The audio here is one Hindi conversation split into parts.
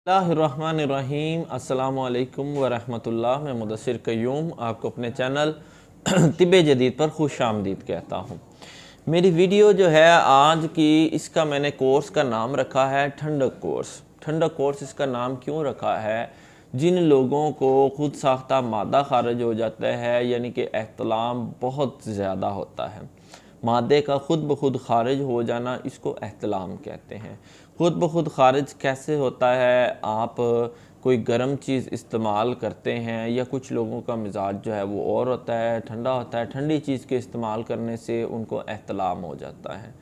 बिस्मिल्लाहिर्रहमानिर्रहीम अस्सलामु अलैकुम वरहमतुल्लाह। मैं मुदस्सिर क़य्यूम आपको अपने चैनल तिब्बे जदीद पर खुश आमदीद कहता हूँ। मेरी वीडियो जो है आज की, इसका मैंने कोर्स का नाम रखा है ठंडक कोर्स। ठंडक कोर्स इसका नाम क्यों रखा है? जिन लोगों को खुद साख्ता मादा खारिज हो जाता है, यानी कि एहतलाम बहुत ज़्यादा होता है, मादे का खुद ब खुद खारिज हो जाना, इसको एहतलाम कहते हैं। खुद ब खुद खारिज कैसे होता है? आप कोई गर्म चीज़ इस्तेमाल करते हैं, या कुछ लोगों का मिजाज जो है वो और होता है, ठंडा होता है, ठंडी चीज़ के इस्तेमाल करने से उनको एहतलाम हो जाता है।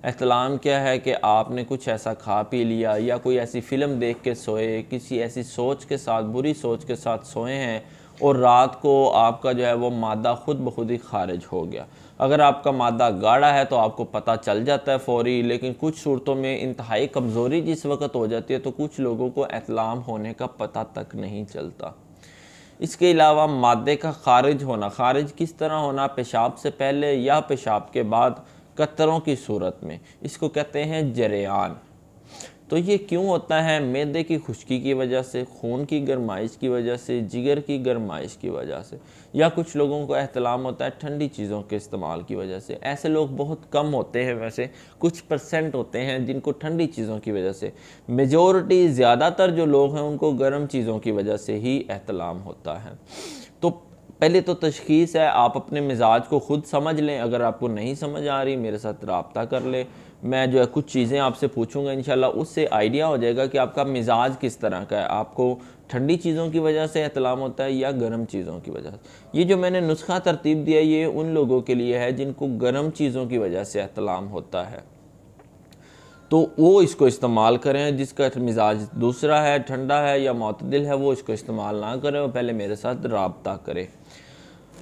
एहतलाम क्या है कि आपने कुछ ऐसा खा पी लिया, या कोई ऐसी फ़िल्म देख के सोए, किसी ऐसी सोच के साथ, बुरी सोच के साथ सोए हैं, और रात को आपका जो है वो मादा खुद ब खुद ही खारिज हो गया। अगर आपका मादा गाढ़ा है तो आपको पता चल जाता है फ़ौरी, लेकिन कुछ सूरतों में इंतहाई कमज़ोरी जिस वक्त हो जाती है तो कुछ लोगों को एहतलाम होने का पता तक नहीं चलता। इसके अलावा मादे का खारिज होना, खारिज किस तरह होना? पेशाब से पहले या पेशाब के बाद कतरों की सूरत में, इसको कहते हैं जरेयान। तो ये क्यों होता है? मैदे की खुश्की की वजह से, खून की गर्माइश की वजह से, जिगर की गर्माइश की वजह से, या कुछ लोगों को एहतलाम होता है ठंडी चीज़ों के इस्तेमाल की वजह से। ऐसे लोग बहुत कम होते हैं, वैसे कुछ % होते हैं जिनको ठंडी चीज़ों की वजह से। मेजॉरिटी, ज़्यादातर जो लोग हैं उनको गर्म चीज़ों की वजह से ही एहतलाम होता है। तो पहले तो तशख़ीस है, आप अपने मिजाज को ख़ुद समझ लें। अगर आपको नहीं समझ आ रही, मेरे साथ रब्ता कर लें। मैं जो है कुछ चीज़ें आपसे पूछूंगा, इंशाल्लाह उससे आइडिया हो जाएगा कि आपका मिजाज किस तरह का है, आपको ठंडी चीज़ों की वजह से एहतलाम होता है या गर्म चीज़ों की वजह से। ये जो मैंने नुस्खा तरतीब दिया, ये उन लोगों के लिए है जिनको गर्म चीज़ों की वजह से एहतलाम होता है, तो वो इसको इस्तेमाल करें। जिसका मिजाज दूसरा है, ठंडा है या मतदिल है, वो इसको इस्तेमाल ना करें, वो पहले मेरे साथ रब्ता करें।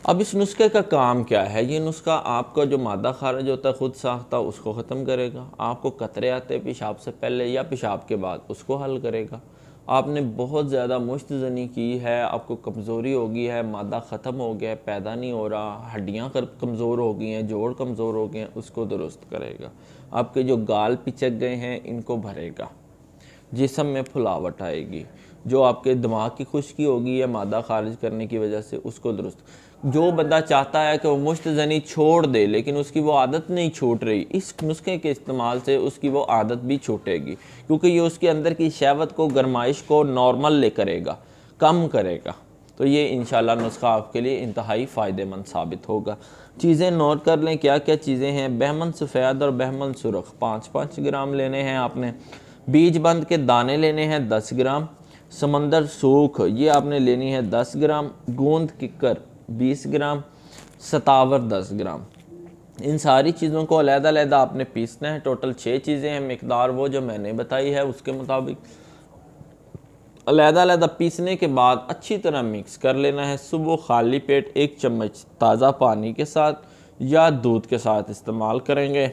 अब इस नुस्खे का काम क्या है? ये नुस्खा आपका जो मादा खारिज होता है खुद साख्ता, उसको ख़त्म करेगा। आपको कतरे आते हैं पेशाब से पहले या पेशाब के बाद, उसको हल करेगा। आपने बहुत ज़्यादा मुश्तज़नी की है, आपको कमज़ोरी हो गई है, मादा ख़त्म हो गया है, पैदा नहीं हो रहा, हड्डियाँ कमज़ोर हो गई हैं, जोड़ कमज़ोर हो गए हैं, उसको दुरुस्त करेगा। आपके जो गाल पिचक गए हैं, इनको भरेगा। जिस्म में फुलावट आएगी। जो आपके दिमाग की खुश्की होगी या मादा खारिज करने की वजह से, उसको दुरुस्त। जो बंदा चाहता है कि वो मुश्तज़नी छोड़ दे लेकिन उसकी वो आदत नहीं छूट रही, इस नुस्खे के इस्तेमाल से उसकी वो आदत भी छूटेगी, क्योंकि ये उसके अंदर की शहवत को, गर्माइश को नॉर्मल ले करेगा, कम करेगा। तो ये इंशाल्लाह नुस्खा आपके लिए इंतहाई फ़ायदेमंद साबित होगा। चीज़ें नोट कर लें, क्या क्या चीज़ें हैं। बहमन सफ़ेद और बहमन सुरख 5-5 ग्राम लेने हैं आपने। बीज बंद के दाने लेने हैं 10 ग्राम। समंदर सूख ये आपने लेनी है 10 ग्राम। गूंद किक्कर 20 ग्राम। सतावर 10 ग्राम। इन सारी चीज़ों को अलग-अलग आपने पीसना है। टोटल 6 चीज़ें हैं, मिकदार वो जो मैंने बताई है उसके मुताबिक अलग-अलग पीसने के बाद अच्छी तरह मिक्स कर लेना है। सुबह खाली पेट 1 चम्मच ताज़ा पानी के साथ या दूध के साथ इस्तेमाल करेंगे।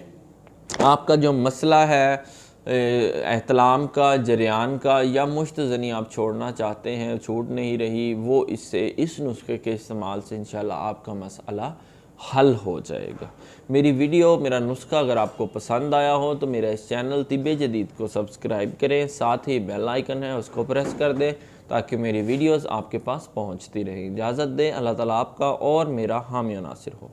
आपका जो मसला है एहतलाम का, जरियान का, या मुश्तज़नी आप छोड़ना चाहते हैं, छूट नहीं रही, वो इससे, इस नुस्खे के इस्तेमाल से इंशाल्लाह आपका मसला हल हो जाएगा। मेरी वीडियो, मेरा नुस्खा अगर आपको पसंद आया हो तो मेरा इस चैनल तिब्बे जदीद को सब्सक्राइब करें, साथ ही बेल आइकन है उसको प्रेस कर दें ताकि मेरी वीडियोस आपके पास पहुंचती रहें। इजाज़त दें। अल्लाह ताला आपका और मेरा हामी नासिर हो।